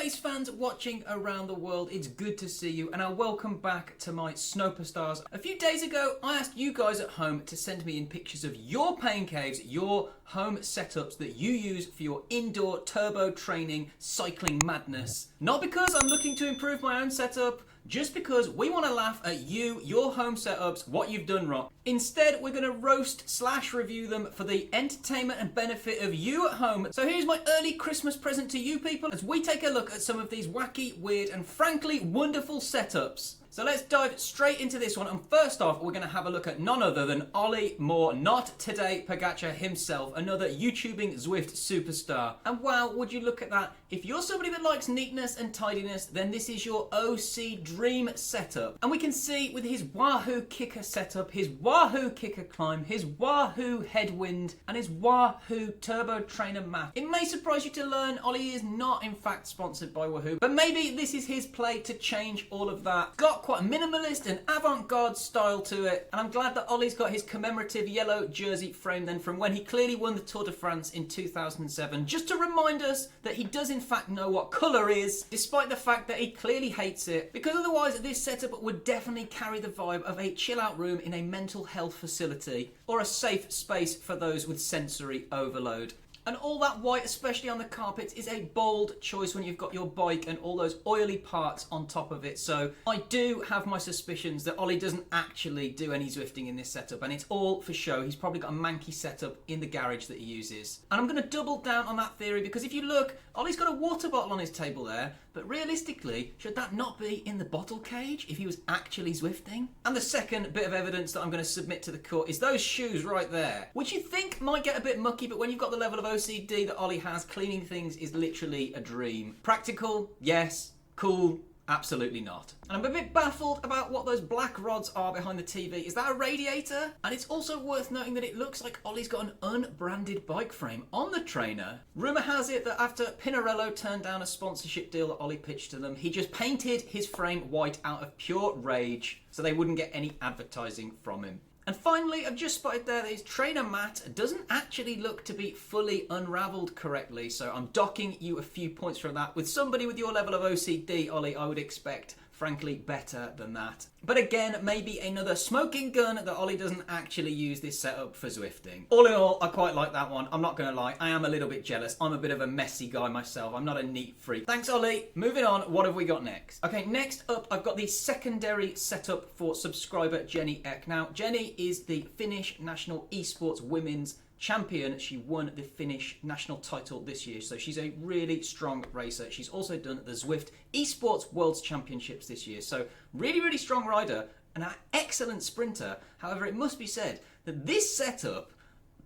race fans watching around the world, it's good to see you and I welcome back to my Snowpastars. A few days ago, I asked you guys at home to send me in pictures of your pain caves, your home setups that you use for your indoor turbo training cycling madness. Not because I'm looking to improve my own setup, just because we want to laugh at you, your home setups, what you've done wrong. Instead, we're going to roast/review them for the entertainment and benefit of you at home. So here's my early Christmas present to you people as we take a look at some of these wacky, weird and frankly wonderful setups. So let's dive straight into this one, and first off we're going to have a look at none other than Ollie Moore, not Tadej Pogacar himself, another YouTubing Zwift superstar. And wow, would you look at that, if you're somebody that likes neatness and tidiness, then this is your OC dream setup. And we can see with his Wahoo kicker setup, his Wahoo kicker climb, his Wahoo headwind and his Wahoo turbo trainer mat. It may surprise you to learn Ollie is not in fact sponsored by Wahoo, but maybe this is his play to change all of that. Got quite a minimalist and avant-garde style to it, and I'm glad that Ollie's got his commemorative yellow jersey frame then from when he clearly won the Tour de France in 2007, just to remind us that he does in fact know what colour is, despite the fact that he clearly hates it, because otherwise this setup would definitely carry the vibe of a chill out room in a mental health facility, or a safe space for those with sensory overload. And all that white, especially on the carpets, is a bold choice when you've got your bike and all those oily parts on top of it. So I do have my suspicions that Ollie doesn't actually do any Zwifting in this setup, and it's all for show. He's probably got a manky setup in the garage that he uses. And I'm going to double down on that theory, because if you look, Ollie's got a water bottle on his table there, but realistically, should that not be in the bottle cage if he was actually Zwifting? And the second bit of evidence that I'm going to submit to the court is those shoes right there, which you think might get a bit mucky, but when you've got the level of OCD that Ollie has, cleaning things is literally a dream. Practical? Yes. Cool? Absolutely not. And I'm a bit baffled about what those black rods are behind the TV. Is that a radiator? And it's also worth noting that it looks like Ollie's got an unbranded bike frame on the trainer. Rumour has it that after Pinarello turned down a sponsorship deal that Ollie pitched to them, he just painted his frame white out of pure rage so they wouldn't get any advertising from him. And finally, I've just spotted there that his trainer mat doesn't actually look to be fully unravelled correctly, so I'm docking you a few points from that. With somebody with your level of OCD, Ollie, I would expect, frankly, better than that. But again, maybe another smoking gun that Ollie doesn't actually use this setup for Zwifting. All in all, I quite like that one. I'm not going to lie, I am a little bit jealous. I'm a bit of a messy guy myself. I'm not a neat freak. Thanks, Ollie. Moving on, what have we got next? Okay, next up, I've got the secondary setup for subscriber Jenny Eck. Now, Jenny is the Finnish national esports women's champion. She won the Finnish national title this year, so she's a really strong racer. She's also done the Zwift Esports Worlds Championships this year, so really strong rider and an excellent sprinter. However, it must be said that this setup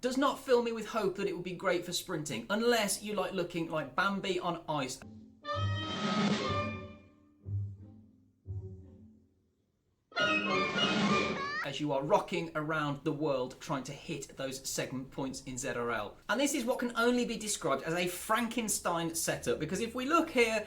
does not fill me with hope that it will be great for sprinting, unless you like looking like Bambi on ice. As you are rocking around the world trying to hit those segment points in ZRL. And this is what can only be described as a Frankenstein setup, because if we look here,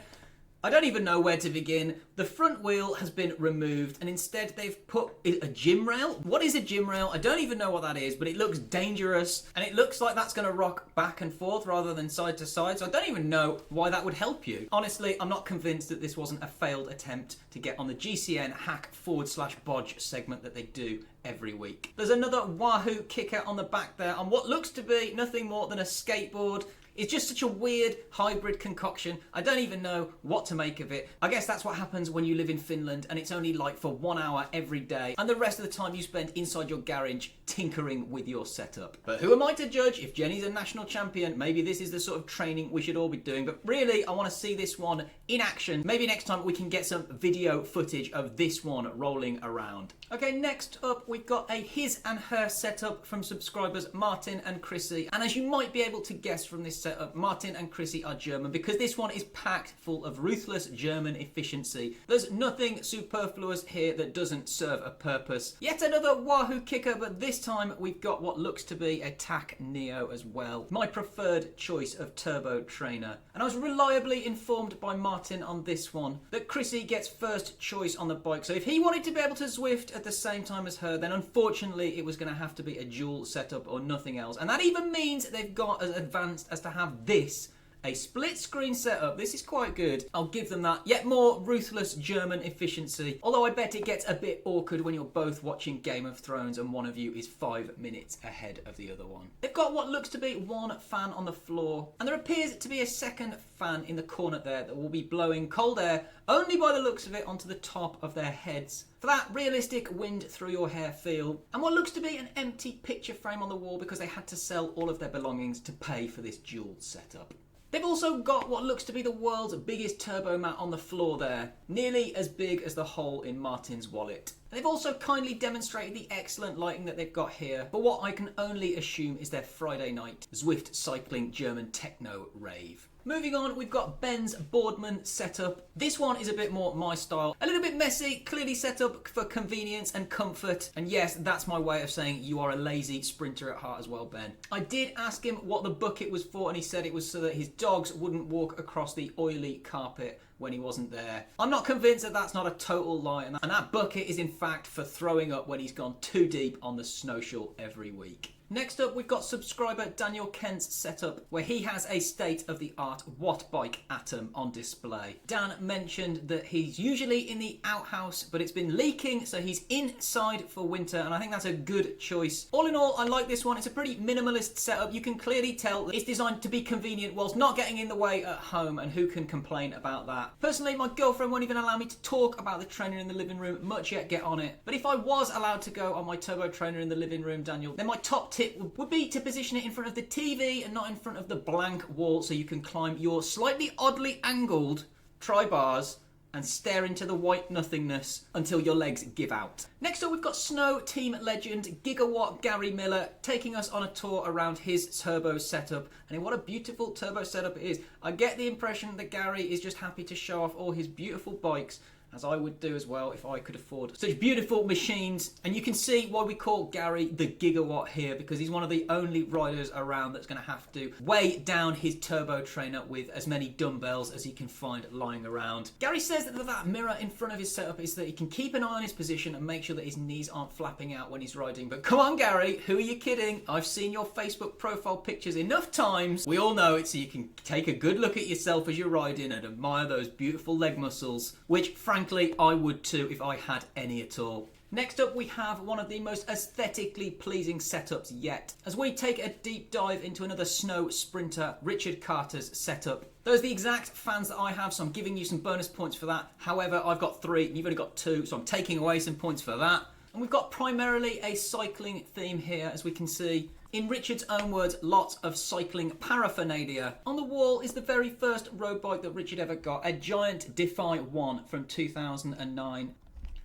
I don't even know where to begin. The front wheel has been removed and instead they've put a gym rail. What is a gym rail? I don't even know what that is, but it looks dangerous and it looks like that's going to rock back and forth rather than side to side. So I don't even know why that would help you. Honestly, I'm not convinced that this wasn't a failed attempt to get on the GCN hack/bodge segment that they do every week. There's another Wahoo kicker on the back there on what looks to be nothing more than a skateboard. It's just such a weird hybrid concoction. I don't even know what to make of it. I guess that's what happens when you live in Finland and it's only like for 1 hour every day and the rest of the time you spend inside your garage tinkering with your setup. But who am I to judge? If Jenny's a national champion, maybe this is the sort of training we should all be doing. But really, I want to see this one in action. Maybe next time we can get some video footage of this one rolling around. Okay, next up we've got a his and her setup from subscribers Martin and Chrissy. And as you might be able to guess from this setup, Martin and Chrissy are German because this one is packed full of ruthless German efficiency. There's nothing superfluous here that doesn't serve a purpose. Yet another Wahoo kicker, but this time we've got what looks to be a TAC Neo as well. My preferred choice of turbo trainer. And I was reliably informed by Martin on this one that Chrissy gets first choice on the bike. So if he wanted to be able to Zwift at the same time as her, then unfortunately it was going to have to be a dual setup or nothing else. And that even means they've got as advanced as to have this A split screen setup, this is quite good. I'll give them that. Yet more ruthless German efficiency. Although I bet it gets a bit awkward when you're both watching Game of Thrones and one of you is 5 minutes ahead of the other one. They've got what looks to be one fan on the floor, and there appears to be a second fan in the corner there that will be blowing cold air, only by the looks of it, onto the top of their heads for that realistic wind through your hair feel, and what looks to be an empty picture frame on the wall because they had to sell all of their belongings to pay for this dual setup. They've also got what looks to be the world's biggest turbo mat on the floor there, nearly as big as the hole in Martin's wallet. And they've also kindly demonstrated the excellent lighting that they've got here for what I can only assume is their Friday night Zwift cycling German techno rave. Moving on, we've got Ben's Boardman setup. This one is a bit more my style. A little bit messy, clearly set up for convenience and comfort. And yes, that's my way of saying you are a lazy sprinter at heart as well, Ben. I did ask him what the bucket was for, and he said it was so that his dogs wouldn't walk across the oily carpet when he wasn't there. I'm not convinced that that's not a total lie, and that bucket is in fact for throwing up when he's gone too deep on the SNOWcial every week. Next up, we've got subscriber Daniel Kent's setup, where he has a state-of-the-art Wattbike Atom on display. Dan mentioned that he's usually in the outhouse, but it's been leaking, so he's inside for winter, and I think that's a good choice. All in all, I like this one. It's a pretty minimalist setup. You can clearly tell that it's designed to be convenient whilst not getting in the way at home, and who can complain about that? Personally, my girlfriend won't even allow me to talk about the trainer in the living room, much yet get on it. But if I was allowed to go on my turbo trainer in the living room, Daniel, then my top tip would be to position it in front of the TV and not in front of the blank wall, so you can climb your slightly oddly angled tri-bars and stare into the white nothingness until your legs give out. Next up, we've got Snow team legend Gigawatt Gary Miller taking us on a tour around his turbo setup. And what a beautiful turbo setup it is. I get the impression that Gary is just happy to show off all his beautiful bikes, as I would do as well if I could afford such beautiful machines. And you can see why we call Gary the Gigawatt here, because he's one of the only riders around that's going to have to weigh down his turbo trainer with as many dumbbells as he can find lying around. Gary says that mirror in front of his setup is that he can keep an eye on his position and make sure that his knees aren't flapping out when he's riding. But come on, Gary, who are you kidding? I've seen your Facebook profile pictures enough times. We all know it, so you can take a good look at yourself as you're riding and admire those beautiful leg muscles, which frankly I would too if I had any at all. Next up, we have one of the most aesthetically pleasing setups yet, as we take a deep dive into another snow sprinter, Richard Carter's setup. Those are the exact fans that I have, so I'm giving you some bonus points for that. However, I've got 3 and you've only got 2, so I'm taking away some points for that. And we've got primarily a cycling theme here, as we can see. In Richard's own words, lots of cycling paraphernalia. On the wall is the very first road bike that Richard ever got, a giant Defy 1 from 2009.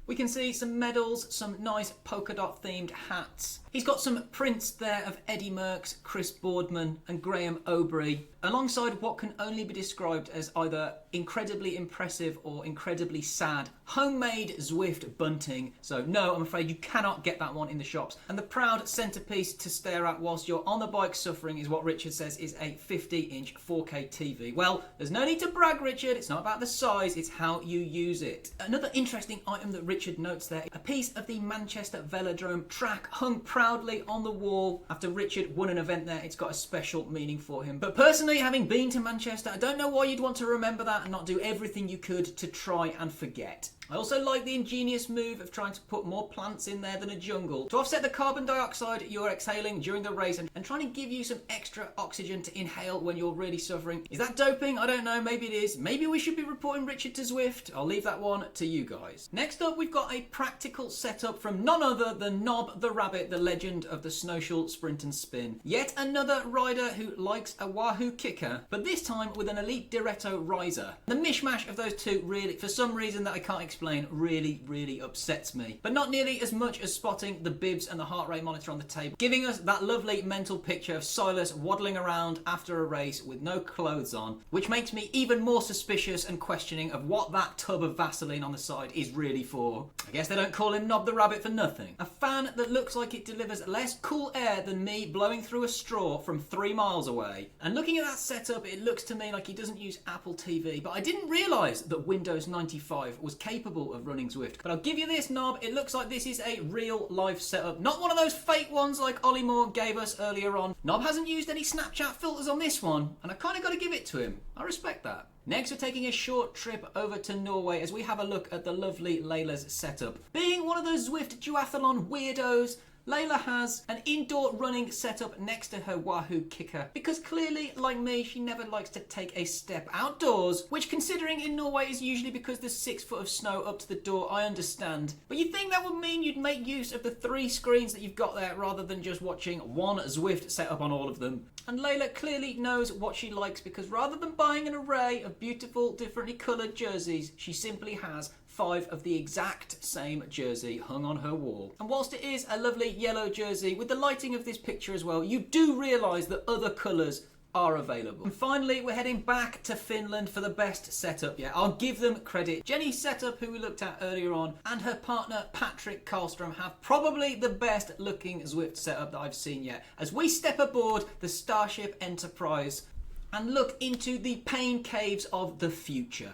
We can see some medals, some nice polka dot themed hats. He's got some prints there of Eddie Merckx, Chris Boardman and Graham Obree, alongside what can only be described as either incredibly impressive or incredibly sad homemade Zwift bunting. So no, I'm afraid you cannot get that one in the shops. And the proud centerpiece to stare at whilst you're on the bike suffering is what Richard says is a 50-inch 4K TV. Well, there's no need to brag, Richard. It's not about the size, it's how you use it. Another interesting item that Richard notes there, a piece of the Manchester Velodrome track hung proudly on the wall. After Richard won an event there, it's got a special meaning for him. But personally, having been to Manchester, I don't know why you'd want to remember that and not do everything you could to try and forget. I also like the ingenious move of trying to put more plants in there than a jungle to offset the carbon dioxide you're exhaling during the race and trying to give you some extra oxygen to inhale when you're really suffering. Is that doping? I don't know, maybe it is. Maybe we should be reporting Richard to Zwift. I'll leave that one to you guys. Next up, we've got a practical setup from none other than Nob the Rabbit, the legend of the SNOWcial Sprint and Spin. Yet another rider who likes a Wahoo kicker, but this time with an Elite Diretto riser. The mishmash of those two really, for some reason that I can't explain, really upsets me. But not nearly as much as spotting the bibs and the heart rate monitor on the table, giving us that lovely mental picture of Silas waddling around after a race with no clothes on, which makes me even more suspicious and questioning of what that tub of Vaseline on the side is really for. I guess they don't call him Nob the Rabbit for nothing. A fan that looks like it delivers less cool air than me blowing through a straw from 3 miles away. And looking at that setup, it looks to me like he doesn't use Apple TV, but I didn't realise that Windows 95 was capable capable of running Zwift. But I'll give you this, Knob, it looks like this is a real life setup, not one of those fake ones like Ollie Moore gave us earlier on. Knob hasn't used any Snapchat filters on this one, and I kind of got to give it to him. I respect that. Next, we're taking a short trip over to Norway as we have a look at the lovely Layla's setup. Being one of those Zwift duathlon weirdos, Layla has an indoor running setup next to her Wahoo kicker because clearly, like me, she never likes to take a step outdoors, which considering in Norway is usually because there's 6 foot of snow up to the door, I understand. But you'd think that would mean you'd make use of the 3 screens that you've got there rather than just watching one Zwift setup on all of them. And Layla clearly knows what she likes because rather than buying an array of beautiful, differently coloured jerseys, she simply has 5 of the exact same jersey hung on her wall. And whilst it is a lovely yellow jersey, with the lighting of this picture as well, you do realise that other colours are available. And finally, we're heading back to Finland for the best setup yet. I'll give them credit. Jenny's setup, who we looked at earlier on, and her partner Patrick Karlstrom have probably the best looking Zwift setup that I've seen yet. As we step aboard the Starship Enterprise and look into the pain caves of the future.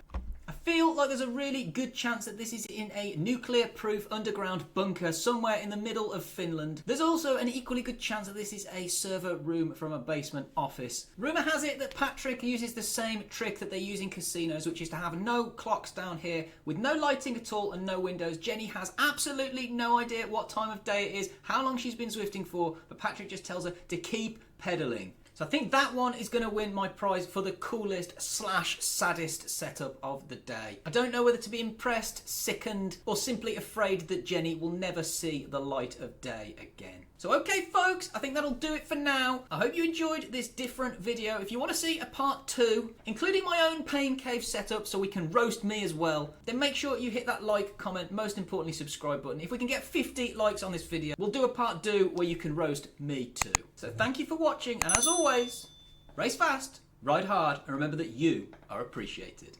I feel like there's a really good chance that this is in a nuclear-proof underground bunker somewhere in the middle of Finland. There's also an equally good chance that this is a server room from a basement office. Rumour has it that Patrick uses the same trick that they use in casinos, which is to have no clocks down here with no lighting at all and no windows. Jenny has absolutely no idea what time of day it is, how long she's been Zwifting for, but Patrick just tells her to keep pedaling. So I think that one is going to win my prize for the coolest / saddest setup of the day. I don't know whether to be impressed, sickened, or simply afraid that Jenny will never see the light of day again. So okay folks, I think that'll do it for now. I hope you enjoyed this different video. If you want to see a part 2, including my own pain cave setup so we can roast me as well, then make sure you hit that like, comment, most importantly subscribe button. If we can get 50 likes on this video, we'll do a part 2 where you can roast me too. So thank you for watching, and as always, race fast, ride hard, and remember that you are appreciated.